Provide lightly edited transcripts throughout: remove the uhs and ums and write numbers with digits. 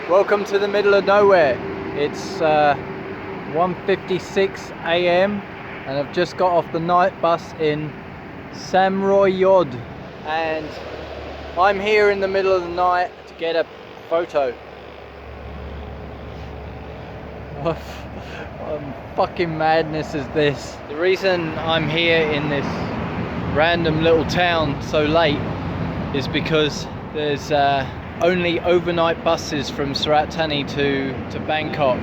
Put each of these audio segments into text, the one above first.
Welcome to the middle of nowhere. It's 1:56 a.m. and I've just got off the night bus in Samroyod, and I'm here in the middle of the night to get a photo. What fucking madness is this? The reason I'm here in this random little town so late is because there's only overnight buses from Surat Thani to Bangkok,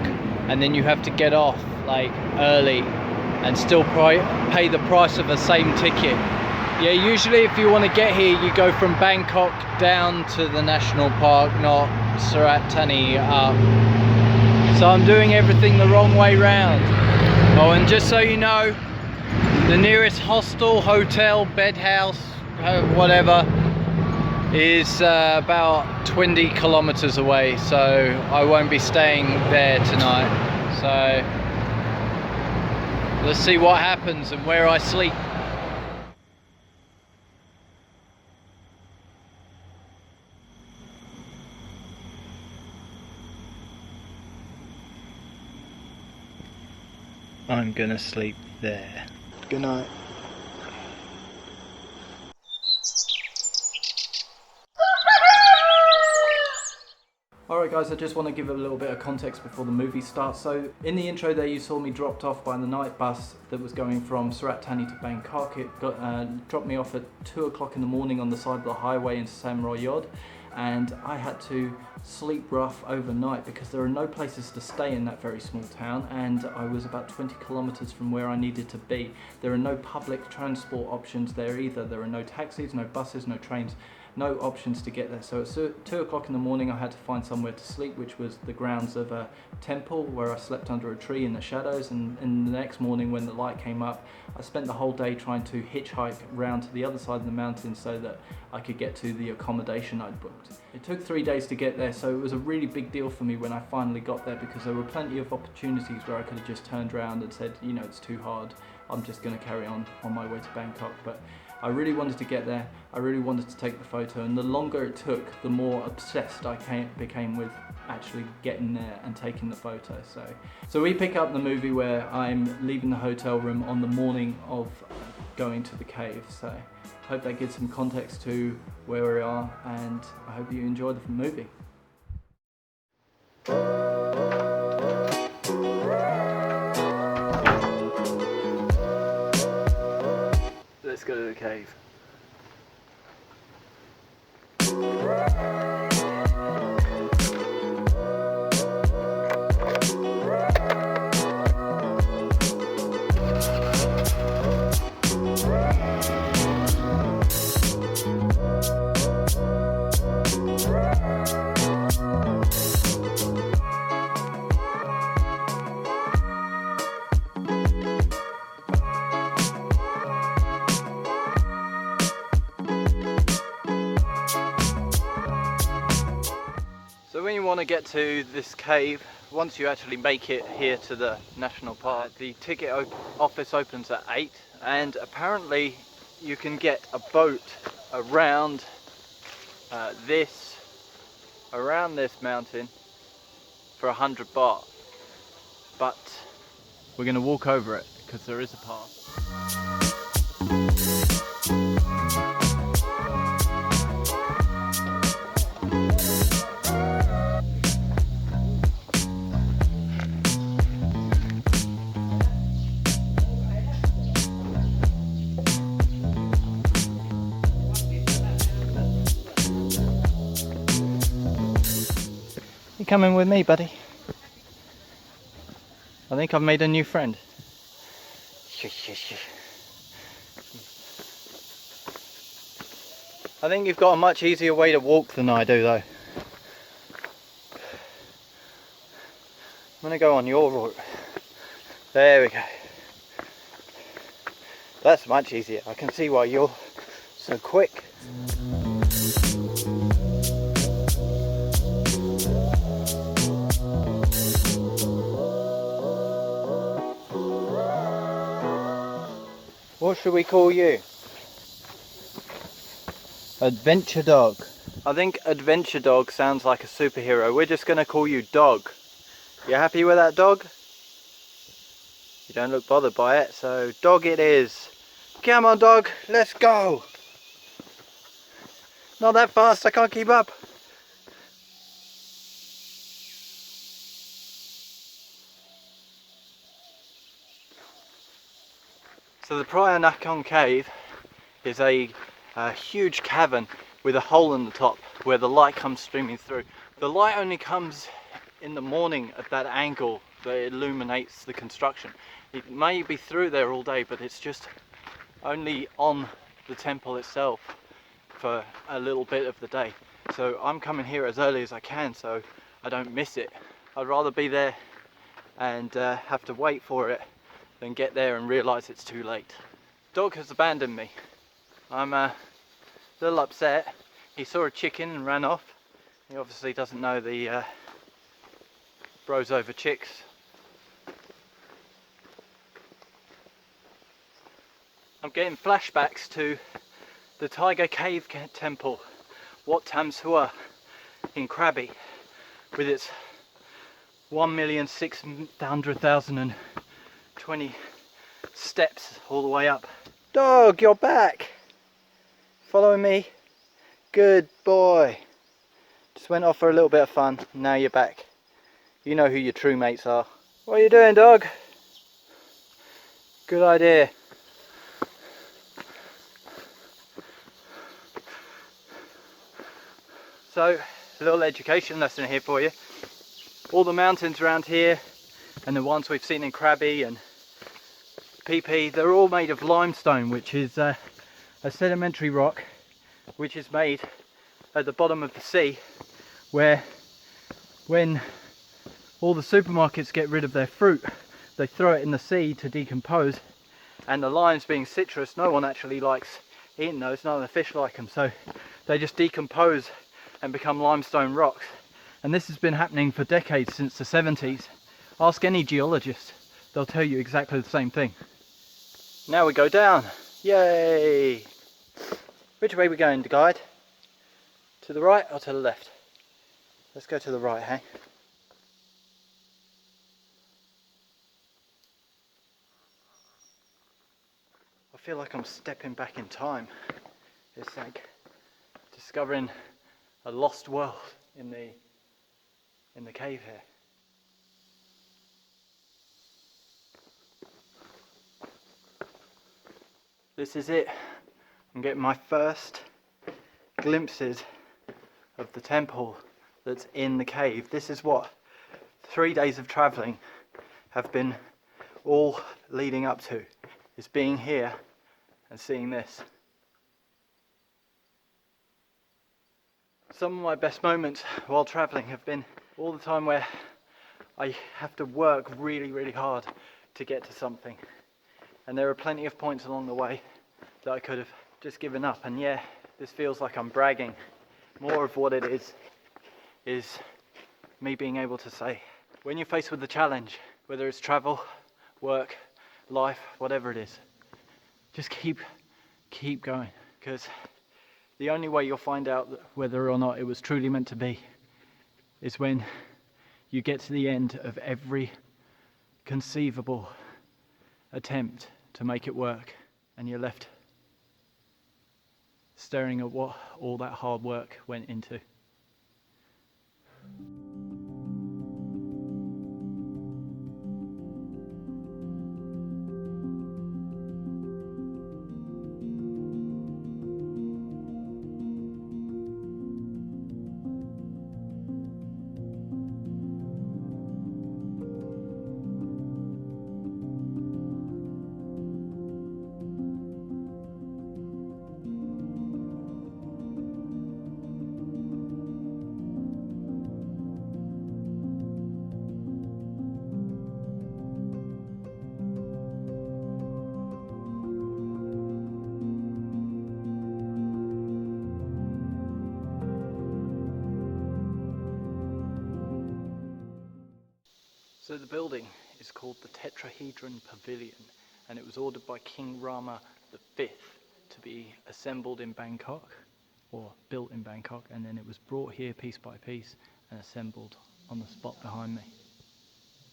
and then you have to get off like early and still pay the price of the same ticket. Yeah, usually if you want to get here you go from Bangkok down to the national park, not Surat Thani up. So I'm doing everything the wrong way round. Oh, and just so you know, the nearest hostel, hotel, bed house, whatever, is about 20 kilometers away, so I won't be staying there tonight. So let's see what happens and where I sleep. I'm gonna sleep there. Good night. Alright guys, I just want to give a little bit of context before the movie starts. So in the intro there you saw me dropped off by the night bus that was going from Surat Thani to Bangkok. It dropped me off at 2 o'clock in the morning on the side of the highway in Samroyod, and I had to sleep rough overnight because there are no places to stay in that very small town, and I was about 20 kilometers from where I needed to be. There are no public transport options there either. There are no taxis, no buses, no trains, no options to get there. So at 2 o'clock in the morning I had to find somewhere to sleep, which was the grounds of a temple where I slept under a tree in the shadows, and the next morning when the light came up I spent the whole day trying to hitchhike round to the other side of the mountain so that I could get to the accommodation I'd booked. It took 3 days to get there, so it was a really big deal for me when I finally got there, because there were plenty of opportunities where I could have just turned around and said, you know, it's too hard, I'm just going to carry on my way to Bangkok. But I really wanted to get there, I really wanted to take the photo, and the longer it took, the more obsessed I became with actually getting there and taking the photo. So we pick up the movie where I'm leaving the hotel room on the morning of going to the cave. So I hope that gives some context to where we are, and I hope you enjoy the movie. Let's go to the cave. So when you want to get to this cave, once you actually make it here to the national park, the ticket office opens at 8, and apparently you can get a boat around this mountain for 100 baht, but we're going to walk over it because there is a path. You coming with me, buddy? I think I've made a new friend. I think you've got a much easier way to walk than I do though. I'm gonna go on your route. There we go. That's much easier. I can see why you're so quick. What should we call you? Adventure dog. I think Adventure Dog sounds like a superhero. We're just going to call you Dog. You happy with that, Dog? You don't look bothered by it, so Dog it is. Come on, Dog, let's go. Not that fast, I can't keep up. So the Phraya Nakhon Cave is a huge cavern with a hole in the top where the light comes streaming through. The light only comes in the morning at that angle that illuminates the construction. It may be through there all day, but it's just only on the temple itself for a little bit of the day. So I'm coming here as early as I can so I don't miss it. I'd rather be there and have to wait for it than get there and realise it's too late. Dog has abandoned me. I'm a little upset. He saw a chicken and ran off. He obviously doesn't know the bros over chicks. I'm getting flashbacks to the Tiger Cave Temple, Wat Tam Sua in Krabi, with its 1,600,020 steps all the way up. Dog, you're back! Following me? Good boy. Just went off for a little bit of fun, now you're back. You know who your true mates are. What are you doing, Dog? Good idea. So, a little education lesson here for you. All the mountains around here, and the ones we've seen in Krabi and PP, they're all made of limestone, which is a sedimentary rock, which is made at the bottom of the sea, where when all the supermarkets get rid of their fruit, they throw it in the sea to decompose, and the limes being citrus, no one actually likes eating those, none of the fish like them, so they just decompose and become limestone rocks. And this has been happening for decades, since the 70s. Ask any geologist, they'll tell you exactly the same thing. Now we go down. Yay! Which way are we going, guide? To the right or to the left? Let's go to the right, hey? I feel like I'm stepping back in time. It's like discovering a lost world in the cave here. This is it. I'm getting my first glimpses of the temple that's in the cave. This is what 3 days of travelling have been all leading up to, is being here and seeing this. Some of my best moments while travelling have been all the time where I have to work really, really hard to get to something. And there are plenty of points along the way that I could have just given up. And yeah, this feels like I'm bragging. More of what it is me being able to say, when you're faced with a challenge, whether it's travel, work, life, whatever it is, just keep going. Because the only way you'll find out whether or not it was truly meant to be is when you get to the end of every conceivable attempt to make it work, and you're left staring at what all that hard work went into. So the building is called the Tetrahedron Pavillion, and it was ordered by King Rama V to be assembled in Bangkok or built in Bangkok, and then it was brought here piece by piece and assembled on the spot behind me.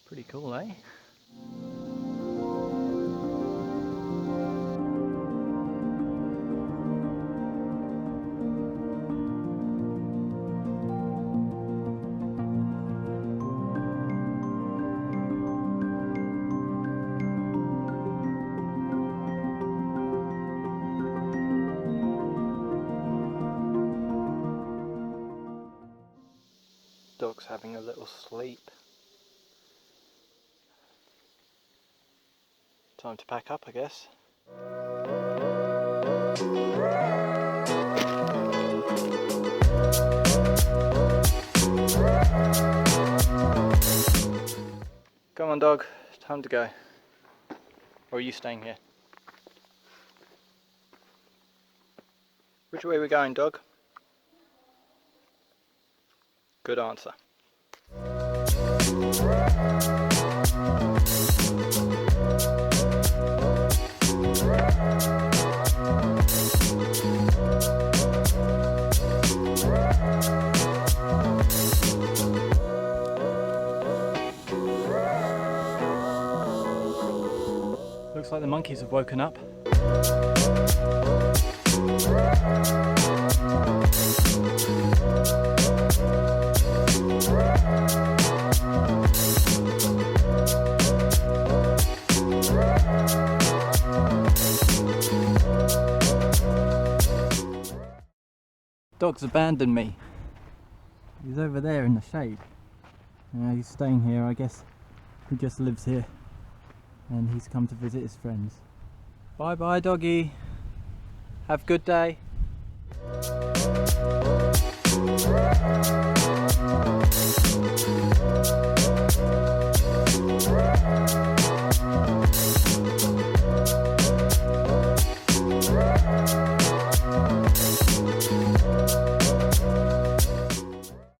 Pretty cool, eh? Dog's having a little sleep. Time to pack up, I guess. Come on, dog, it's time to go. Or are you staying here? Which way are we going, dog? Good answer. Looks like the monkeys have woken up. Dog's abandoned me. He's over there in the shade. He's staying here, I guess. He just lives here. And he's come to visit his friends. Bye bye, doggy. Have a good day.